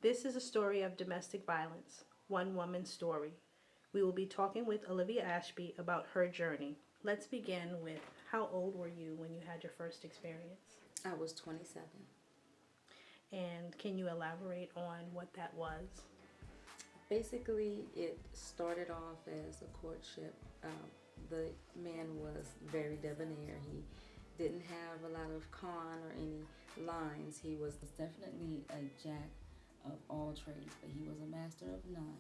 This is a story of domestic violence, one woman's story. We will be talking with Olivia Ashby about her journey. Let's begin with how old were you when you had your first experience? I was 27. And can you elaborate on what that was? Basically, it started off as a courtship. The man was very debonair. He didn't have a lot of con or any lines. He was definitely a jack of all trades, but he was a master of none.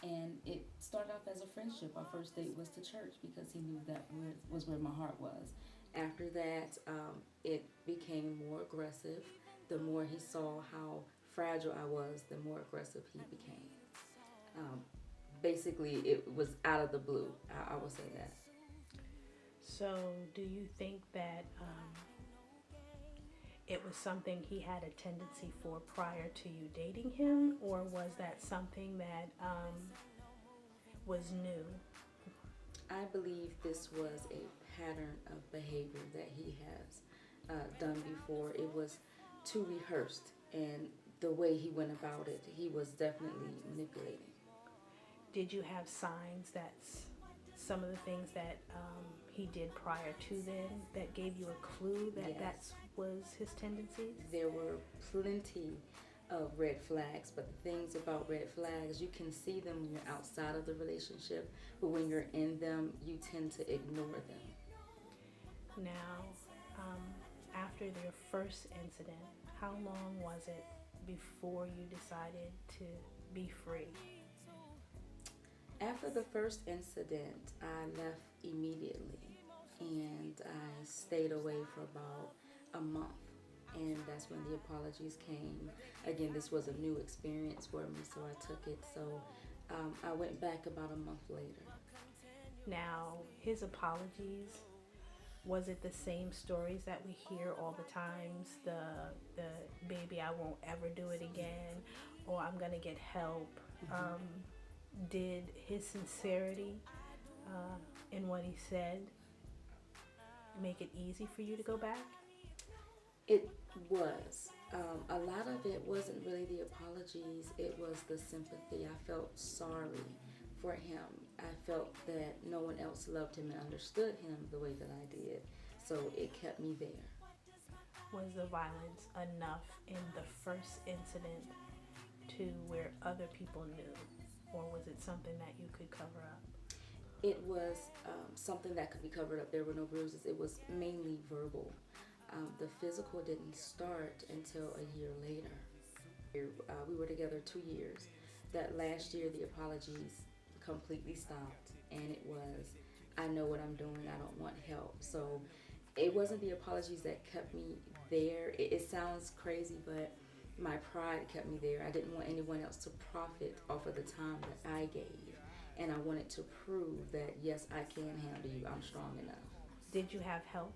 And it started off as a friendship. Our first date was to church because he knew that was where my heart was. After that, it became more aggressive. The more he saw how fragile I was, the more aggressive he became. Um, Basically, it was out of the blue. I will say that. So, do you think that it was something he had a tendency for prior to you dating him, or was that something that was new? I believe this was a pattern of behavior that he has done before. It was too rehearsed, and the way he went about it, he was definitely manipulating. Did you have signs that some of the things that he did prior to then that gave you a clue that Yes, that was his tendencies? there were plenty of red flags, but the things about red flags, you can see them when you're outside of the relationship, but when you're in them, you tend to ignore them. Now, um, after your first incident, how long was it before you decided to be free? After the first incident, I left immediately and I stayed away for about a month. And that's when the apologies came. Again, this was a new experience for me, so I took it. So I went back about a month later. Now, his apologies, was it the same stories that we hear all the times? The baby, I won't ever do it again, or I'm gonna get help. Um, did his sincerity in what he said make it easy for you to go back? It was. A lot of it wasn't really the apologies, it was the sympathy. I felt sorry for him. I felt that no one else loved him and understood him the way that I did. So it kept me there. Was the violence enough in the first incident to where other people knew, or was it something that you could cover up? It was something that could be covered up. There were no bruises. It was mainly verbal. The physical didn't start until a year later. We were together 2 years. That last year, the apologies completely stopped, and it was, I know what I'm doing. I don't want help. So it wasn't the apologies that kept me there. It sounds crazy, but my pride kept me there. I didn't want anyone else to profit off of the time that I gave. And I wanted to prove that, yes, I can handle you. I'm strong enough. Did you have help?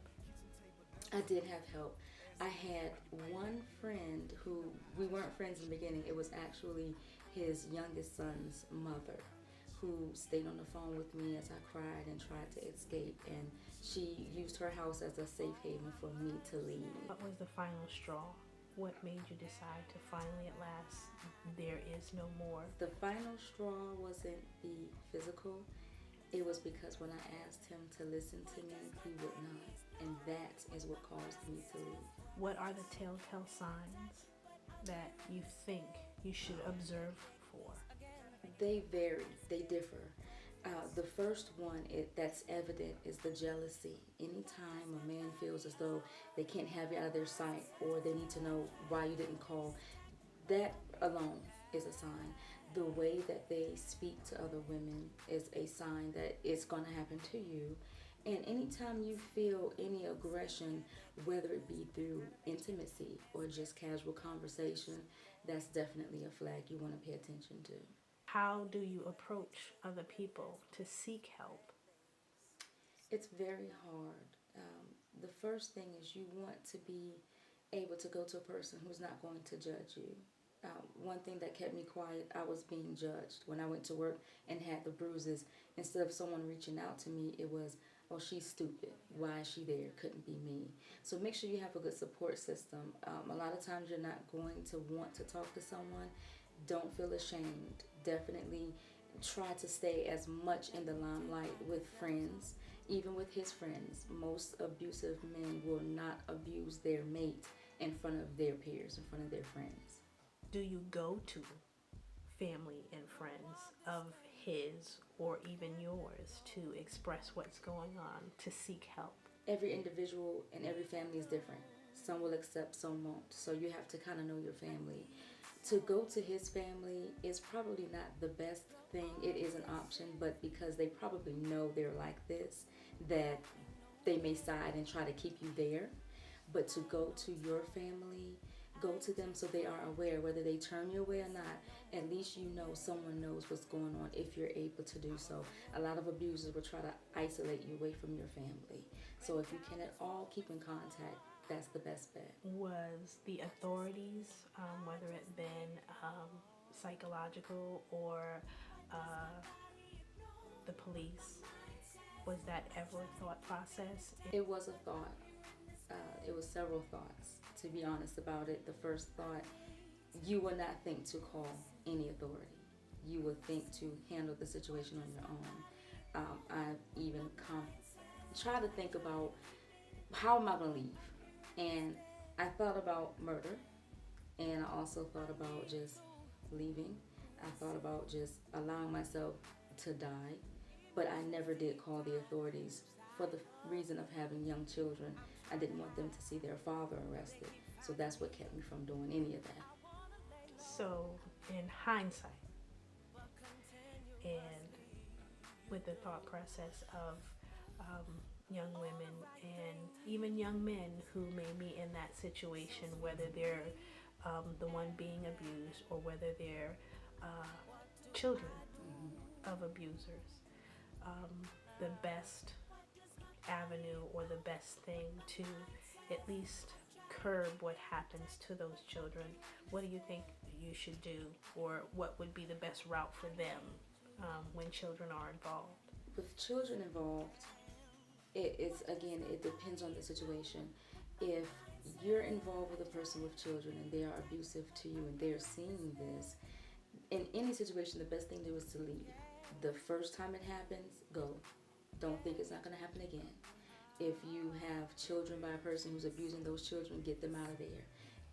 I did have help. I had one friend who, we weren't friends in the beginning. It was actually his youngest son's mother who stayed on the phone with me as I cried and tried to escape. And she used her house as a safe haven for me to leave. What was the final straw? What made you decide to finally, at last, there is no more? The final straw wasn't the physical. It was because when I asked him to listen to me, he would not. And that is what caused me to leave. What are the telltale signs that you think you should observe for? They vary, they differ. The first one that's evident is the jealousy. Anytime a man feels as though they can't have you out of their sight or they need to know why you didn't call, that alone is a sign. The way that they speak to other women is a sign that it's going to happen to you. And anytime you feel any aggression, whether it be through intimacy or just casual conversation, that's definitely a flag you want to pay attention to. How do you approach other people to seek help? It's very hard. The first thing is you want to be able to go to a person who's not going to judge you. One thing that kept me quiet, I was being judged. When I went to work and had the bruises, instead of someone reaching out to me, it was oh, she's stupid. Why is she there? Couldn't be me. So make sure you have a good support system. A lot of times you're not going to want to talk to someone. Don't feel ashamed. Definitely try to stay as much in the limelight with friends, even with his friends. Most abusive men will not abuse their mate in front of their peers, in front of their friends. Do you go to family and friends of his or even yours to express what's going on, to seek help? Every individual and every family is different. Some will accept, some won't. So you have to kind of know your family. To go to his family is probably not the best thing. It is an option, but because they probably know they're like this, that they may side and try to keep you there. But to go to your family, go to them so they are aware, whether they turn you away or not. At least you know someone knows what's going on if you're able to do so. A lot of abusers will try to isolate you away from your family. So if you can at all keep in contact, that's the best bet. Was the authorities, whether it been psychological or uh, the police, was that ever a thought process? It was a thought. It was several thoughts. To be honest about it, the first thought, you would not think to call any authority. You would think to handle the situation on your own. I even try to think about, how am I going to leave? And I thought about murder, and I also thought about just leaving. I thought about just allowing myself to die, but I never did call the authorities for the reason of having young children. I didn't want them to see their father arrested, so that's what kept me from doing any of that. So, in hindsight, and with the thought process of young women and even young men who may be in that situation, whether they're the one being abused or whether they're children of abusers, um, the best avenue or the best thing to at least curb what happens to those children, what do you think you should do, or what would be the best route for them when children are involved? With children involved, it's again, it depends on the situation. If you're involved with a person with children and they are abusive to you and they're seeing this, in any situation, the best thing to do is to leave. The first time it happens, go. Don't think it's not going to happen again. If you have children by a person who's abusing those children, get them out of there.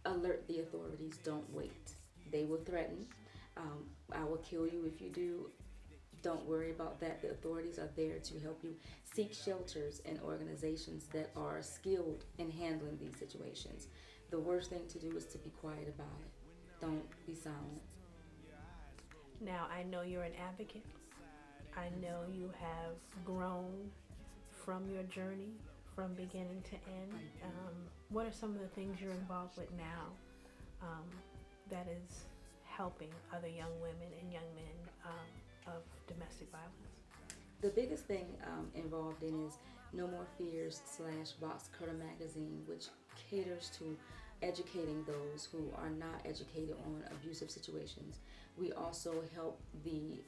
Alert the authorities. Don't wait. They will threaten. I will kill you if you do. Don't worry about that. The authorities are there to help you. Seek shelters and organizations that are skilled in handling these situations. The worst thing to do is to be quiet about it. Don't be silent. Now, I know you're an advocate. I know you have grown from your journey from beginning to end. What are some of the things you're involved with now um, that is helping other young women and young men of domestic violence? The biggest thing involved in is No More Fears slash Box Cutter Magazine, which caters to educating those who are not educated on abusive situations. We also help the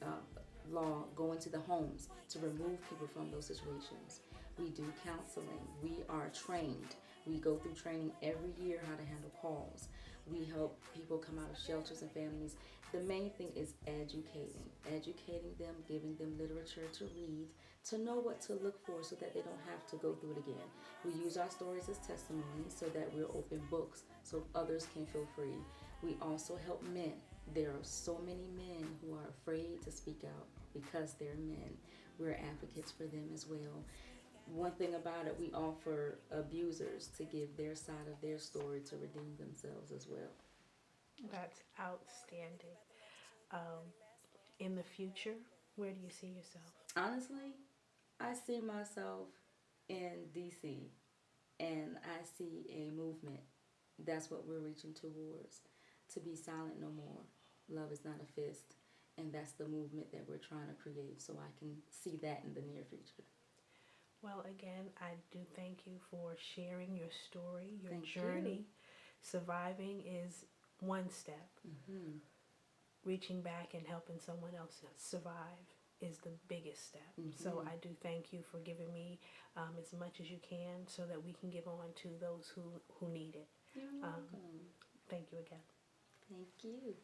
law go into the homes to remove people from those situations. We do counseling. We are trained. We go through training every year how to handle calls. We help people come out of shelters and families. The main thing is educating them, giving them literature to read, to know what to look for so that they don't have to go through it again. We use our stories as testimony so that we're open books so others can feel free. We also help men. There are so many men who are afraid to speak out because they're men. We're advocates for them as well. One thing about it, we offer abusers to give their side of their story to redeem themselves as well. That's outstanding. Um, in the future, where do you see yourself? Honestly, I see myself in DC and I see a movement. That's what we're reaching towards. To be silent no more. Love is not a fist. And that's the movement that we're trying to create. So I can see that in the near future. Well, again, I do thank you for sharing your story, your Thank journey. Surviving is one step. You. Reaching back and helping someone else survive is the biggest step. So Mm-hmm. I do thank you for giving me as much as you can so that we can give on to those who need it. You're Um, welcome. Thank you again. Thank you.